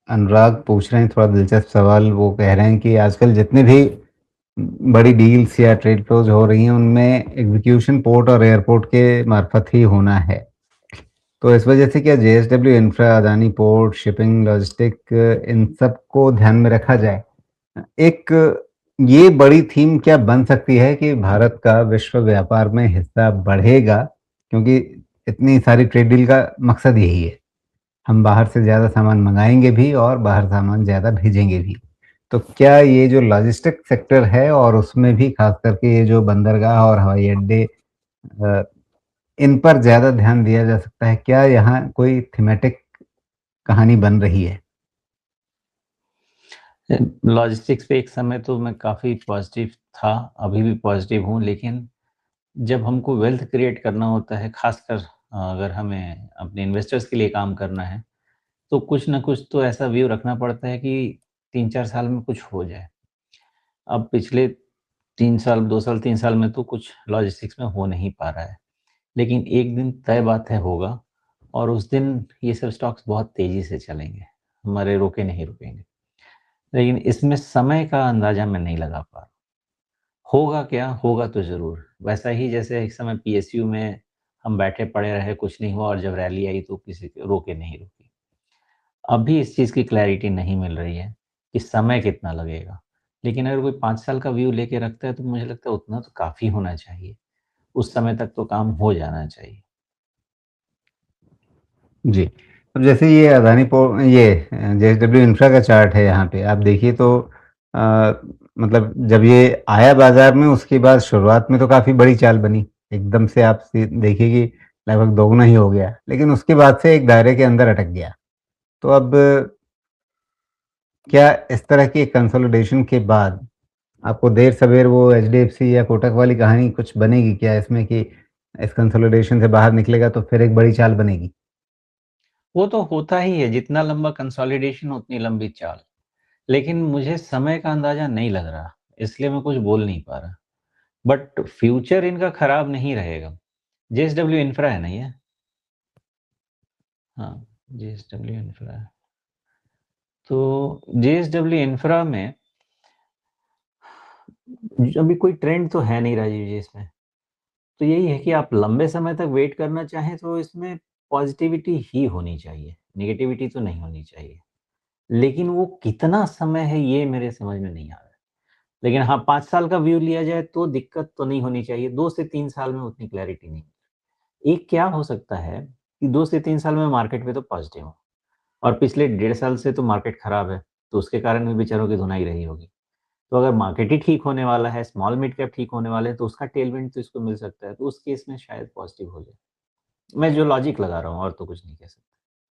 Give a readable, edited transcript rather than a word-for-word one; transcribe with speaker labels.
Speaker 1: अनुराग पूछ रहे हैं थोड़ा दिलचस्प सवाल। वो कह रहे हैं कि आजकल जितने भी बड़ी डील्स या ट्रेड फ्लोज हो रही हैं उनमें एग्जीक्यूशन पोर्ट और एयरपोर्ट के मार्फत ही होना है। तो इस वजह से क्या JSW infra, Adani port, shipping, logistic इन सब को ध्यान में रखा जाए? एक ये बड़ी थीम क्या बन सकती है कि भारत का विश्व व्यापार में हिस्सा बढ़ेगा? क्योंकि इतनी सारी ट्रेड डील का मकसद यही है। हम बाहर से ज़्यादा सामान मँगाएँगे भी और बाहर सामान ज़्यादा भेजेंगे भी। तो क्या ये जो लॉजिस्टिक सेक्टर है और उसमें भी ख़ास करके ये जो बंदरगाह और हवाई अड्डे अ, इन पर ज़्यादा ध्यान दिया जा सकता है? क्या यहाँ कोई थीमेटिक कहानी बन रही है?
Speaker 2: लॉजिस्टिक्स पे एक समय तो मैं काफ़ी पॉजिटिव था, अभी भी पॉजिटिव हूँ, लेकिन जब हमको वेल्थ क्रिएट करना होता है, ख़ासकर अगर हमें अपने इन्वेस्टर्स के लिए काम करना है, तो कुछ न कुछ तो ऐसा व्यू रखना पड़ता है कि 3-4 साल में कुछ हो जाए। अब पिछले 3 साल, 2 साल, 3 साल में तो कुछ लॉजिस्टिक्स में हो नहीं पा रहा है। लेकिन एक दिन तय बात है होगा और उस दिन ये सब स्टॉक्स बहुत तेज़ी से चलेंगे, हमारे रोके नहीं रुकेंगे। लेकिन इसमें समय का अंदाज़ा मैं नहीं लगा पा रहा। होगा क्या? होगा तो ज़रूर। वैसा ही जैसे एक समय पीएसयू में हम बैठे पड़े रहे, कुछ नहीं हुआ और जब रैली आई तो किसी के रोके नहीं रुकी। अभी इस चीज़ की क्लैरिटी नहीं मिल रही है कि समय कितना लगेगा। लेकिन अगर कोई 5 साल का व्यू लेके रखता है तो मुझे लगता है उतना तो काफ़ी होना चाहिए। उस समय तक तो काम हो जाना चाहिए।
Speaker 1: जी। अब जैसे ये जेएसडब्ल्यू इंफ्रा का चार्ट है यहाँ पे, आप देखिए तो अ, मतलब जब ये आया बाज़ार में उसके बाद शुरुआत में तो काफ़ी बड़ी चाल बनी। एकदम से आप देखिए कि लगभग दोगुना ही हो गया, लेकिन उसके बाद से एक दायरे के अंदर अटक गया। तो अब क्या इस तरह की कंसोलिडेशन के बाद आपको देर-सवेर वो एचडीएफसी या कोटक वाली कहानी कुछ बनेगी क्या इसमें कि इस कंसोलिडेशन से बाहर निकलेगा तो फिर एक बड़ी चाल बनेगी?
Speaker 2: वो तो होता ही है, जितना लंबा कंसोलिडेशन उतनी लंबी चाल। लेकिन मुझे समय का अंदाज़ा नहीं लग रहा, इसलिए मैं कुछ बोल नहीं पा रहा। बट फ्यूचर इनका खराब नहीं रहेगा। जेएसडब्ल्यू इंफ्रा है ना ये? हाँ, जेएसडब्ल्यू इंफ्रा है। तो जेएसडब्ल्यू इंफ्रा में अभी कोई ट्रेंड तो है नहीं राजीव जी इसमें। तो यही है कि आप लंबे समय तक वेट करना चाहें तो इसमें पॉजिटिविटी ही होनी चाहिए, नेगेटिविटी तो नहीं होनी चाहिए। लेकिन वो कितना समय है ये मेरे समझ में नहीं आ रहा है। लेकिन हाँ, 5 साल का व्यू लिया जाए तो दिक्कत तो नहीं होनी चाहिए, 2 से 3 साल में उतनी क्लैरिटी नहीं। एक क्या हो सकता है कि 2 से 3 साल में मार्केट में तो पॉजिटिव हो और पिछले डेढ़ साल से तो मार्केट खराब है, तो उसके कारण भी बेचारों की धुनाई रही होगी। तो अगर मार्केट ही ठीक होने वाला है, स्मॉल मिड कैप ठीक होने वाले हैं, तो उसका टेलविंड तो इसको मिल सकता है, तो उस केस में शायद पॉजिटिव हो जाए। मैं जो लॉजिक लगा रहा हूँ और तो कुछ नहीं कह सकता।